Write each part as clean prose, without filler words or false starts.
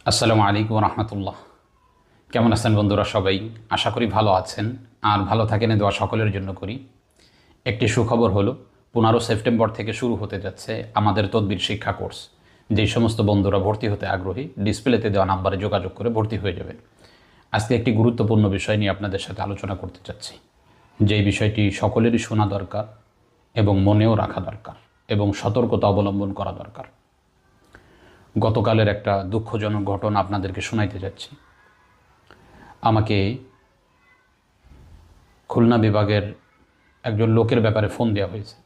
আসসালামু আলাইকুম রহমতুল্লাহ। কেমন আছেন বন্ধুরা? সবাই আশা করি ভালো আছেন, আর ভালো থাকেন এ দোয়া সকলের জন্য করি। একটি সুখবর হলো 15 সেপ্টেম্বর থেকে শুরু হতে যাচ্ছে আমাদের তদবির শিক্ষা কোর্স। যেই সমস্ত বন্ধুরা ভর্তি হতে আগ্রহী, ডিসপ্লেতে দেওয়া নাম্বারে যোগাযোগ করে ভর্তি হয়ে যাবেন। আজকে একটি গুরুত্বপূর্ণ বিষয় নিয়ে আপনাদের সাথে আলোচনা করতে চাচ্ছি, যেই বিষয়টি সকলেরই শোনা দরকার এবং মনেও রাখা দরকার এবং সতর্কতা অবলম্বন করা দরকার। গতকালের একটা দুঃখজনক ঘটনা আপনাদেরকে শোনাইতে যাচ্ছি। আমাকে খুলনা বিভাগের একজন লোকের ব্যাপারে ফোন দেওয়া হয়েছে।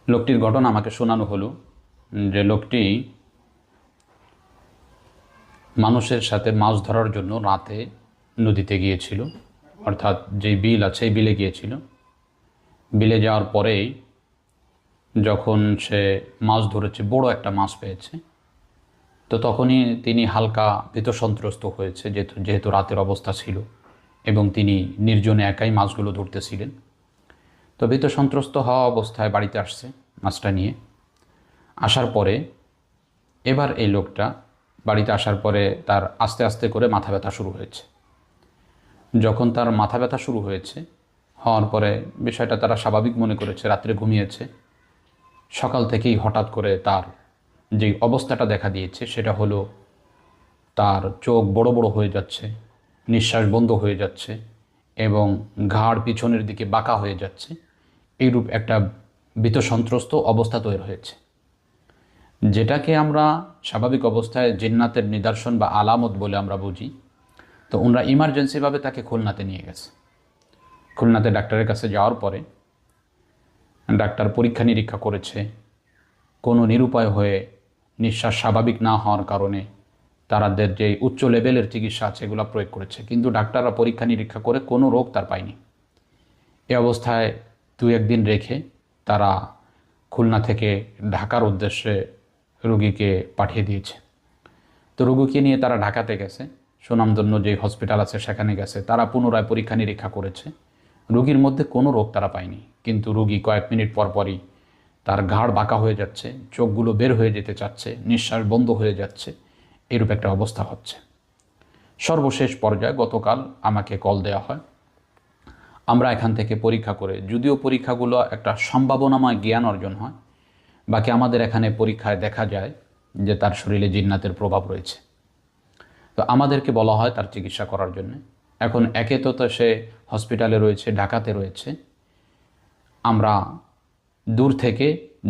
লোকটির ঘটনা আমাকে শোনানো হলো যে লোকটি মানুষের সাথে মাছ ধরার জন্য রাতে নদীতে গিয়েছিল, অর্থাৎ যেই বিল আছে এই বিলে গিয়েছিল। বিলে যাওয়ার পরেই যখন সে মাছ ধরেছে, বড় একটা মাছ পেয়েছে, তো তখনই তিনি হালকা ভীতসন্ত্রস্ত হয়েছে, যেহেতু রাতের অবস্থা ছিল এবং তিনি নির্জনে একাই মাছগুলো ধরতেছিলেন। তো ভীতসন্ত্রস্ত হওয়া অবস্থায় বাড়িতে আসছে মাছটা নিয়ে। আসার পরে এবার এই লোকটা বাড়িতে আসার পরে তার আস্তে আস্তে করে মাথা ব্যথা শুরু হয়েছে। যখন তার মাথা ব্যথা শুরু হয়েছে, হওয়ার পরে বিষয়টা তারা স্বাভাবিক মনে করেছে, রাত্রে ঘুমিয়েছে। সকাল থেকেই হঠাৎ করে তার যে অবস্থাটা দেখা দিয়েছে সেটা হলো তার চোখ বড় বড় হয়ে যাচ্ছে, নিঃশ্বাস বন্ধ হয়ে যাচ্ছে এবং ঘাড় পিছনের দিকে বাঁকা হয়ে যাচ্ছে। এইরূপ একটা ভীতসন্ত্রস্ত অবস্থা তৈরি হয়েছে, যেটাকে আমরা স্বাভাবিক অবস্থায় জিন্নাতের নিদর্শন বা আলামত বলে আমরা বুঝি। তো ওনারা ইমার্জেন্সিভাবে তাকে খুলনাতে নিয়ে গেছে। খুলনাতে ডাক্তারের কাছে যাওয়ার পরে ডাক্তার পরীক্ষা নিরীক্ষা করেছে। কোনো নিরুপায় হয়ে নিঃশ্বাস স্বাভাবিক না হওয়ার কারণে তাদের যে উচ্চ লেভেলের চিকিৎসা আছে এগুলো প্রয়োগ করেছে, কিন্তু ডাক্তাররা পরীক্ষা নিরীক্ষা করে কোনো রোগ তার পায়নি। এ অবস্থায় 2-1 দিন রেখে তারা খুলনা থেকে ঢাকার উদ্দেশ্যে রোগীকে পাঠিয়ে দিয়েছে। তো রোগীকে নিয়ে তারা ঢাকাতে গেছে, সুনামধন্য যে হসপিটাল আছে সেখানে গেছে। তারা পুনরায় পরীক্ষা নিরীক্ষা করেছে, রোগীর মধ্যে কোনো রোগ তারা পায়নি। কিন্তু রোগী কয়েক মিনিট পর পরই তার ঘাড় বাঁকা হয়ে যাচ্ছে, চোখগুলো বের হয়ে যেতে চাচ্ছে, নিঃশ্বাস বন্ধ হয়ে যাচ্ছে, এরূপ একটা অবস্থা হচ্ছে। সর্বশেষ পর্যায়ে গতকাল আমাকে কল দেওয়া হয়। আমরা এখান থেকে পরীক্ষা করে, যদিও পরীক্ষাগুলো একটা সম্ভাবনাময় জ্ঞান অর্জন হয়, বাকি আমাদের এখানে পরীক্ষায় দেখা যায় যে তার শরীরে জিন্নাতের প্রভাব রয়েছে। তো আমাদেরকে বলা হয় তার চিকিৎসা করার জন্য। এখন একে তো সে হসপিটালে রয়েছে, ঢাকাতে রয়েছে। আমরা দূর থেকে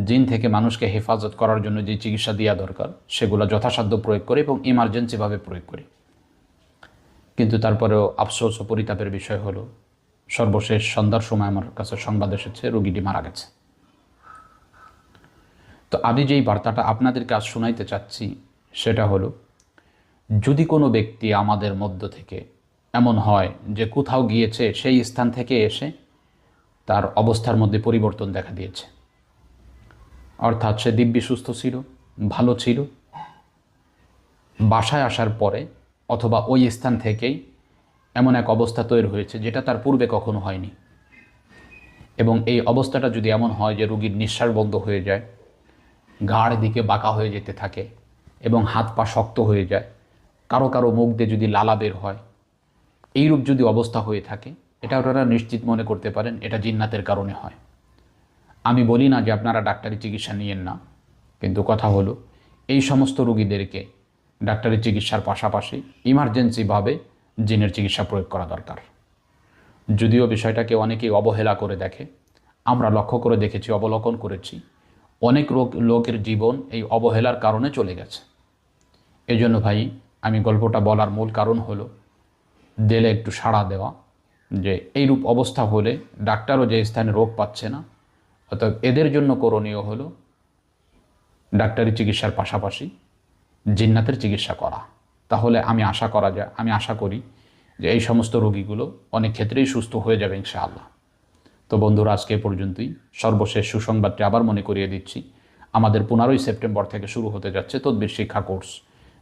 জিন থেকে মানুষকে হেফাজত করার জন্য যে চিকিৎসা দেওয়া দরকার সেগুলো যথাসাধ্য প্রয়োগ করি এবং ইমার্জেন্সিভাবে প্রয়োগ করি। কিন্তু তারপরেও আফসোস ও পরিতাপের বিষয় হলো সর্বশেষ সন্ধ্যার সময় আমার কাছে সংবাদ এসেছে রোগীটি মারা গেছে। তো আমি যেই বার্তাটা আপনাদেরকে আজ শোনাইতে চাচ্ছি সেটা হলো, যদি কোনো ব্যক্তি আমাদের মধ্য থেকে এমন হয় যে কোথাও গিয়েছে, সেই স্থান থেকে এসে তার অবস্থার মধ্যে পরিবর্তন দেখা দিয়েছে, অর্থাৎ সে দিব্যি সুস্থ ছিল, ভালো ছিল, বাসায় আসার পরে অথবা ওই স্থান থেকেই এমন এক অবস্থা তৈরি হয়েছে যেটা তার পূর্বে কখনো হয়নি, এবং এই অবস্থাটা যদি এমন হয় যে রোগীর নিঃশ্বাস বন্ধ হয়ে যায়, ঘাড় দিকে বাঁকা হয়ে যেতে থাকে এবং হাত পা শক্ত হয়ে যায়, কারো কারো মুখ দিয়ে যদি লালা বের হয়, এইরূপ যদি অবস্থা হয়ে থাকে, এটা ওনারা নিশ্চিত মনে করতে পারেন এটা জিন্নাতের কারণে হয়। আমি বলি না যে আপনারা ডাক্তারি চিকিৎসা নিয়েন না, কিন্তু কথা হলো এই সমস্ত রোগীদেরকে ডাক্তারি চিকিৎসার পাশাপাশি ইমার্জেন্সিভাবে জিনের চিকিৎসা প্রয়োগ করা দরকার। যদিও বিষয়টাকে অনেকেই অবহেলা করে দেখে, আমরা লক্ষ্য করে দেখেছি, অবলোকন করেছি, অনেক লোকের জীবন এই অবহেলার কারণে চলে গেছে। এজন্য ভাই আমি গল্পটা বলার মূল কারণ হলো দিলে একটু সাড়া দেওয়া, যে এইরূপ অবস্থা হলে ডাক্তারও যে স্থানে রোগ পাচ্ছে না, অর্থাৎ এদের জন্য করণীয় হলো ডাক্তারি চিকিৎসার পাশাপাশি জিন্নাতের চিকিৎসা করা। তাহলে আমি আশা করি যে এই সমস্ত রোগীগুলো অনেক ক্ষেত্রেই সুস্থ হয়ে যাবে ইনশাআল্লাহ। তো বন্ধুরা, আজকে পর্যন্তই। সর্বশেষ সুসংবাদটি আবার মনে করিয়ে দিচ্ছি, আমাদের 15 সেপ্টেম্বর থেকে শুরু হতে যাচ্ছে তদবির শিক্ষা কোর্স।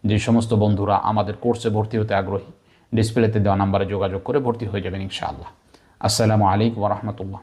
যে সমস্ত বন্ধুরা আমাদের কোর্সে ভর্তি হতে আগ্রহী, ডিসপ্লেতে দেওয়া নাম্বারে যোগাযোগ করে ভর্তি হয়ে যাবেন ইনশাআল্লাহ। আসসালামু আলাইকুম ওয়া রাহমাতুল্লাহ।